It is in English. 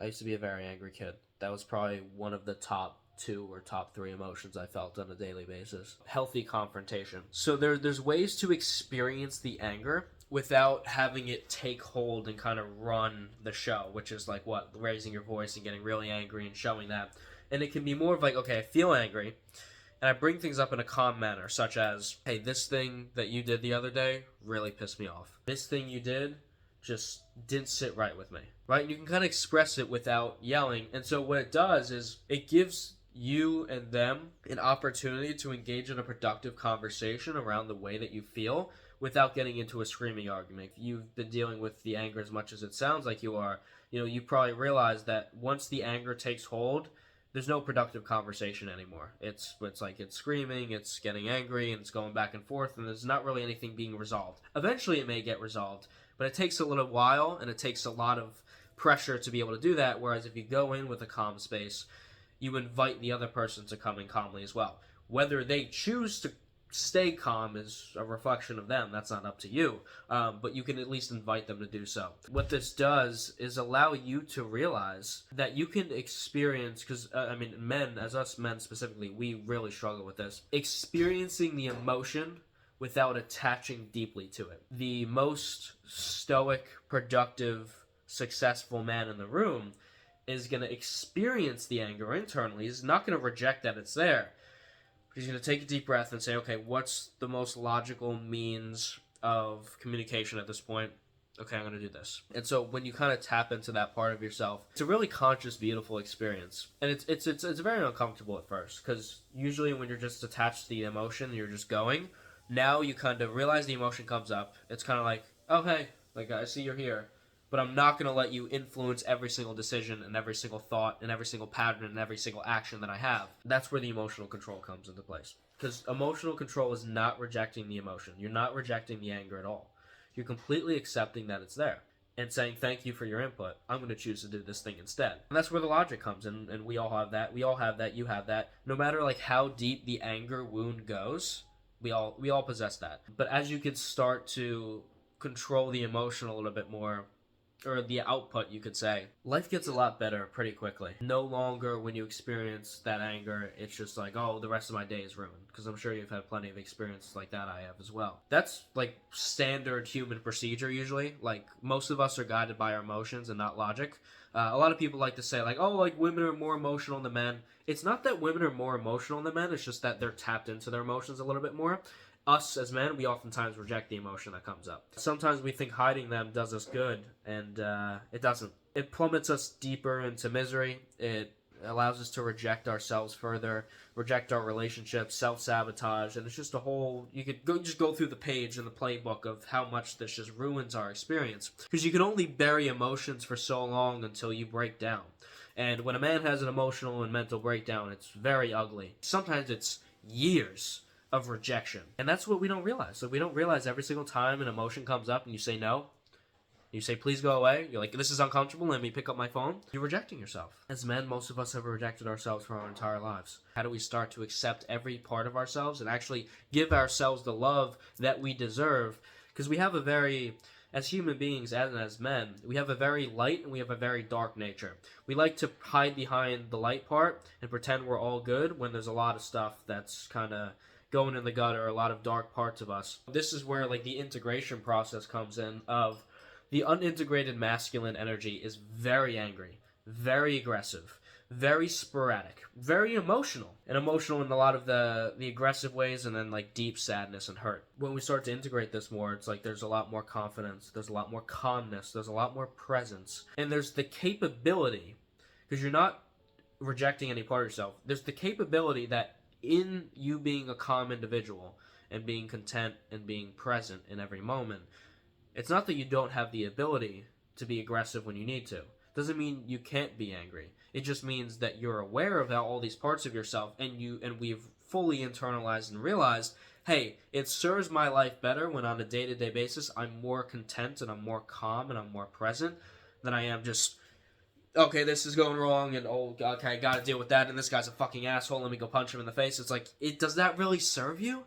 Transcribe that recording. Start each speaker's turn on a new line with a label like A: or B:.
A: I used to be a very angry kid. That was probably one of the top two or top three emotions I felt on a daily basis. Healthy confrontation. So there's ways to experience the anger without having it take hold and kind of run the show, which is like what? Raising your voice and getting really angry and showing that. And it can be more of like, okay, I feel angry, and I bring things up in a calm manner, such as, hey, this thing that you did the other day really pissed me off. This thing you did just didn't sit right with me, right? And you can kind of express it without yelling. And so what it does is it gives you and them an opportunity to engage in a productive conversation around the way that you feel without getting into a screaming argument. If you've been dealing with the anger as much as it sounds like you are, you probably realize that once the anger takes hold, there's no productive conversation anymore. It's like it's screaming, it's getting angry, and it's going back and forth, and there's not really anything being resolved. Eventually it may get resolved, but it takes a little while, and it takes a lot of pressure to be able to do that, whereas if you go in with a calm space, you invite the other person to come in calmly as well. Whether they choose to stay calm is a reflection of them. That's not up to you. But you can at least invite them to do so. What this does is allow you to realize that you can experience, because, men, as us men specifically, we really struggle with this, experiencing the emotion without attaching deeply to it. The most stoic, productive, successful man in the room is going to experience the anger internally. He's not going to reject that it's there. He's going to take a deep breath and say, okay, what's the most logical means of communication at this point? Okay, I'm going to do this. And so when you kind of tap into that part of yourself, it's a really conscious, beautiful experience. And it's very uncomfortable at first, because usually when you're just attached to the emotion, you're just going. Now you kind of realize the emotion comes up. It's kind of like, oh, hey, like I see you're here. But I'm not going to let you influence every single decision and every single thought and every single pattern and every single action that I have. That's where the emotional control comes into place. Because emotional control is not rejecting the emotion. You're not rejecting the anger at all. You're completely accepting that it's there and saying, thank you for your input. I'm going to choose to do this thing instead. And that's where the logic comes in, and we all have that. We all have that. You have that. No matter like how deep the anger wound goes, we all possess that. But as you can start to control the emotion a little bit more, or the output, you could say, life gets a lot better pretty quickly. No longer when you experience that anger, it's just like, oh, the rest of my day is ruined. Because I'm sure you've had plenty of experiences like that. I have as well. That's like standard human procedure usually. Like most of us are guided by our emotions and not logic. A lot of people like to say like, oh, like women are more emotional than men. It's not that women are more emotional than men. It's just that they're tapped into their emotions a little bit more. Us as men, we oftentimes reject the emotion that comes up. Sometimes we think hiding them does us good, and it doesn't. It plummets us deeper into misery. It allows us to reject ourselves further, reject our relationships, self-sabotage, and it's just a whole... You could just go through the page in the playbook of how much this just ruins our experience. Because you can only bury emotions for so long until you break down. And when a man has an emotional and mental breakdown, it's very ugly. Sometimes it's years of rejection. And that's what we don't realize. So we don't realize every single time an emotion comes up and you say no, you say please go away, you're like, this is uncomfortable, let me pick up my phone, you're rejecting yourself. As men, most of us have rejected ourselves for our entire lives. How do we start to accept every part of ourselves and actually give ourselves the love that we deserve? Because we have a very... As human beings and as men, we have a very light and we have a very dark nature. We like to hide behind the light part and pretend we're all good when there's a lot of stuff that's kind of going in the gutter, a lot of dark parts of us. This is where like the integration process comes in of the unintegrated masculine energy is very angry, very aggressive, very sporadic, very emotional. And emotional in a lot of the aggressive ways, and then like deep sadness and hurt. When we start to integrate this more, it's like there's a lot more confidence, there's a lot more calmness, there's a lot more presence. And there's the capability, because you're not rejecting any part of yourself, there's the capability that in you being a calm individual and being content and being present in every moment, it's not that you don't have the ability to be aggressive when you need to. Doesn't mean you can't be angry. It just means that you're aware of all these parts of yourself, and we've fully internalized and realized, hey, it serves my life better when on a day-to-day basis I'm more content and I'm more calm and I'm more present than I am just, okay, this is going wrong, and oh, okay, I gotta deal with that, and this guy's a fucking asshole, let me go punch him in the face. It's like, does that really serve you?